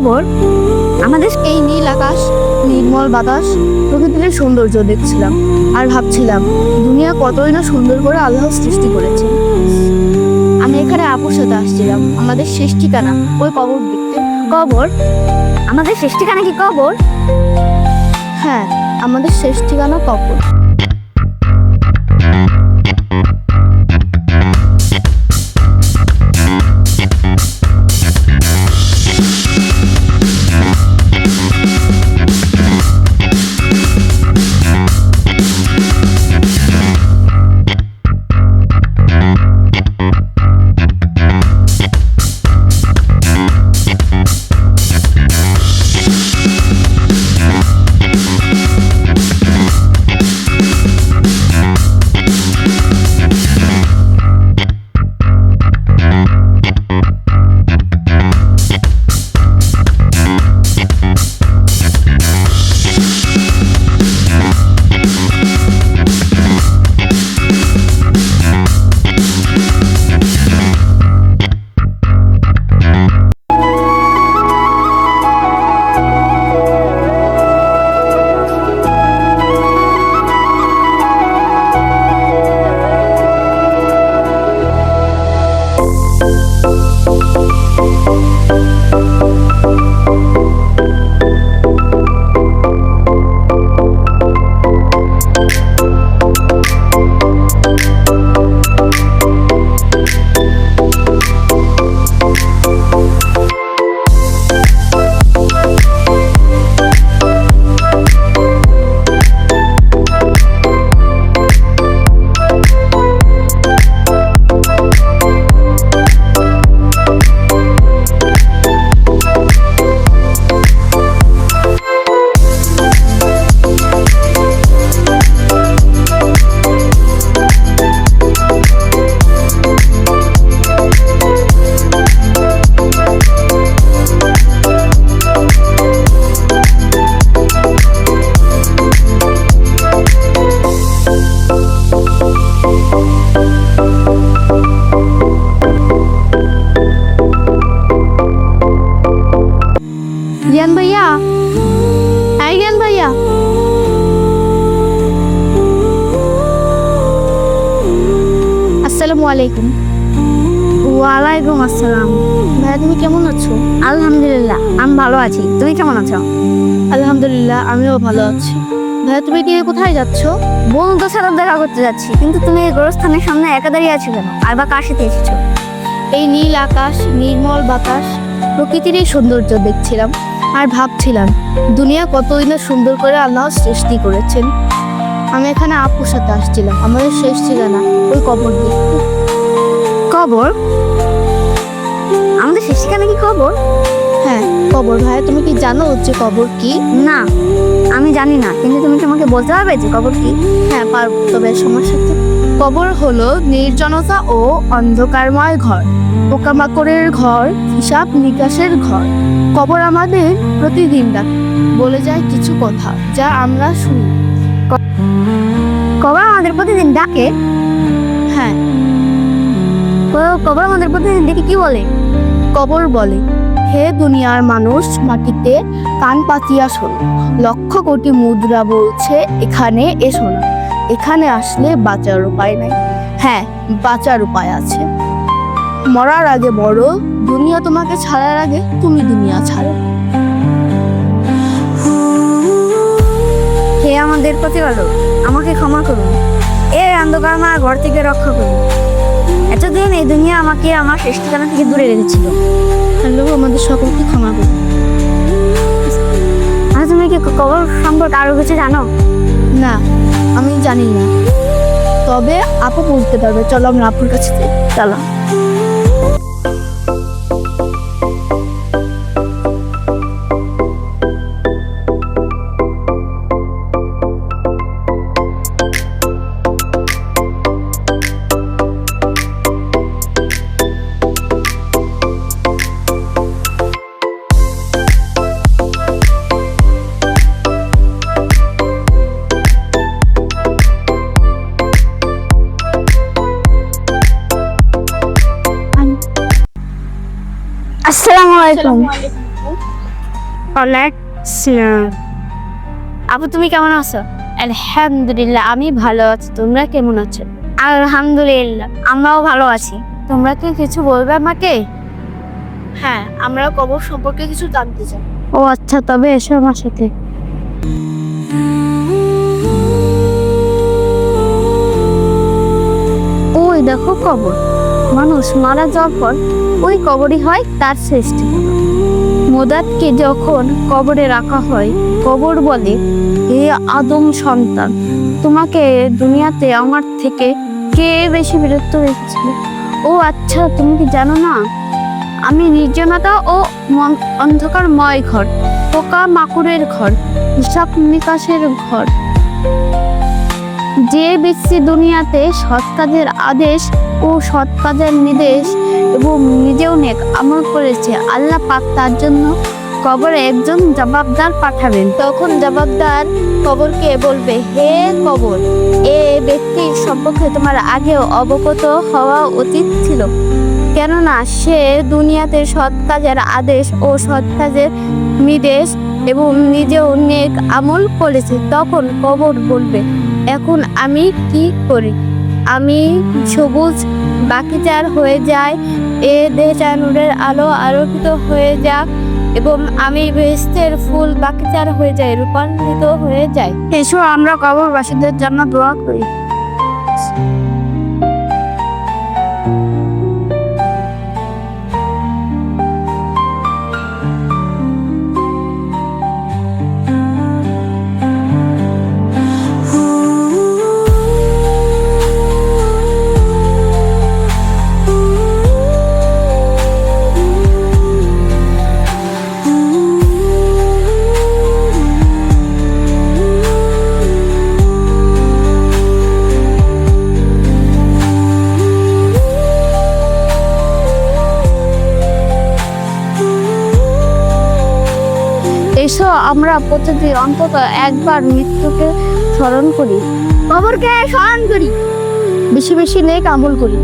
কবর? আমাদের এই নীল আকাশ, নির্মল বাতাস, প্রকৃতির সৌন্দর্য দেখছিলাম আর ভাবছিলাম দুনিয়া কতই না সুন্দর করে আল্লাহ সৃষ্টি করেছে। আমি এখানে আপুর সাথে আসছিলাম আমাদের শেষ ঠিকানা ওই কবর দেখতে। কবর? আমাদের শেষ ঠিকানা কি কবর? হ্যাঁ, আমাদের শেষ ঠিকানা কবর। জ্ঞান ভাইয়া, এই জ্ঞান ভাইয়া, আসসালামু আলাইকুম। ওয়ালাইকুম আসসালাম। ভাইয়া তুমি কেমন আছো? আলহামদুলিল্লাহ, আমি ভালো আছি। তুমি কেমন আছো? আলহামদুলিল্লাহ, আমিও ভালো আছি। ভাইয়া তুমি দিয়ে কোথায় যাচ্ছ? বন্ধুদের সাথে দেখা করতে যাচ্ছি, কিন্তু তুমি এই গোরস্থানের সামনে একা দাঁড়িয়ে আছো কেন? আর বা কার সাথে এসেছো? এই নীল আকাশ, নির্মল বাতাস, প্রকৃতির এই সৌন্দর্য দেখছিলাম আর ভাবছিলাম দুনিয়া কতই না সুন্দর করে আল্লাহ সৃষ্টি করেছেন। আমি এখানে আপুর সাথে আসছিলাম আমাদের শেষ ঠিকানা ওই কবর দেখতে। কবর? আমাদের শেষ ঠিকানা কি কবর? হ্যাঁ, কবর। ভাইয়া তুমি কি জানো যে কবর কি? না, আমি জানি না, কিন্তু তুমি কি আমাকে বলতে পারবে যে কবর কি? হ্যাঁ পারবো, তবে সমস্যা কি? কবর হলো নির্জনতা ও অন্ধকারময় ঘর, পোকামাকড়ের ঘর, হিসাব নিকাশের ঘর। কবর আমাদের প্রতিদিন বলে যায় কিছু কথা যা আমরা শুনি। কবর আমাদের প্রতিদিন ডাকে? হ্যাঁ, কবর আমাদের প্রতিদিন ডেকে কি বলে? কবর বলে, হে দুনিয়ার মানুষ, মাটিতে কান পাতিয়া শোনো, লক্ষ কোটি মুদ্রা বলছে এখানে এসো না, এখানে আসলে বাঁচার উপায় নাই। হ্যাঁ, বাঁচার উপায় আছে। মরার আগে বড়, দুনিয়া তোমাকে ছাড়ার আগে তুমি দুনিয়া ছাড়ো। হে আমাদের প্রতিপালক, আমাকে ক্ষমা করুন, এই অন্ধকারময় ঘর থেকে রক্ষা করুন। এতদিন এই দুনিয়া আমাকে আমার শেষ ঠিকানা থেকে দূরে রেখেছিল। হ্যালো, আমাদের সকলকে ক্ষমা করুন। আর তুমি কি কবর সম্পর্কে আরো কিছু জানো? না, আমি জানি না, তবে আপু বলতে পারবে। চলো আমরা আপুর কাছে যাই। চলো। আসসালামু আলাইকুম। আপু তুমি কেমন আছো? আলহামদুলিল্লাহ, আমি ভালো আছি। তোমরা কেমন আছো? আলহামদুলিল্লাহ, আমরাও ভালো আছি। তোমরা কি কিছু বলবে আমাকে? হ্যাঁ, আমরা কবর সম্পর্কে কিছু জানতে চাই। ও আচ্ছা, তবে এসো আমার সাথে। ওই দেখো কবর। মানুষ মারা যাওয়ার পর ওই কবরই হয় তার সৃষ্টি। মোদাতকে যখন কবরে রাখা হয়, কবর বলে, হে আদম সন্তান, তোমাকে দুনিয়াতে আমার থেকে কে বেশি বিরক্ত রেখেছিল? ও আচ্ছা, তুমি কি জানো না, আমি নির্জনতা ও অন্ধকারময় ঘর, পোকা মাকুড়ের ঘর, হিসাব নিকাশের ঘর। যে ব্যক্তি দুনিয়াতে সৎ কাজের আদেশ ও সৎ কাজের নির্দেশ এবং নিজেও নেক আমল করেছে, আল্লাহ পাক তার জন্য কবরে একজন জবাবদার পাঠাবেন। তখন জবাবদার কবরকে বলবে, হে কবর, এ ব্যক্তির সম্পর্কে তোমার আগেও অবগত হওয়া উচিত ছিল, কেননা সে দুনিয়াতে সৎ কাজের আদেশ ও সৎ কাজের নির্দেশ এবং নিজেও নেক আমল করেছে। তখন কবর বলবে, এখন আমি কি করি? আমি সবুজ বাগিচার হয়ে যাই, এ দেশা নূরের আলো আলোকিত হয়ে যাক, এবং আমি বেহেশতের ফুল বাগিচার হয়ে যাই, রূপান্তরিত হয়ে যাই। এসো আমরা কবরবাসীদের জন্য দোয়া করি। এসো আমরা প্রতিদিন অন্তত একবার মৃত্যুকে স্মরণ করি, কবরকে স্মরণ করি, বেশি বেশি নেক আমল করি।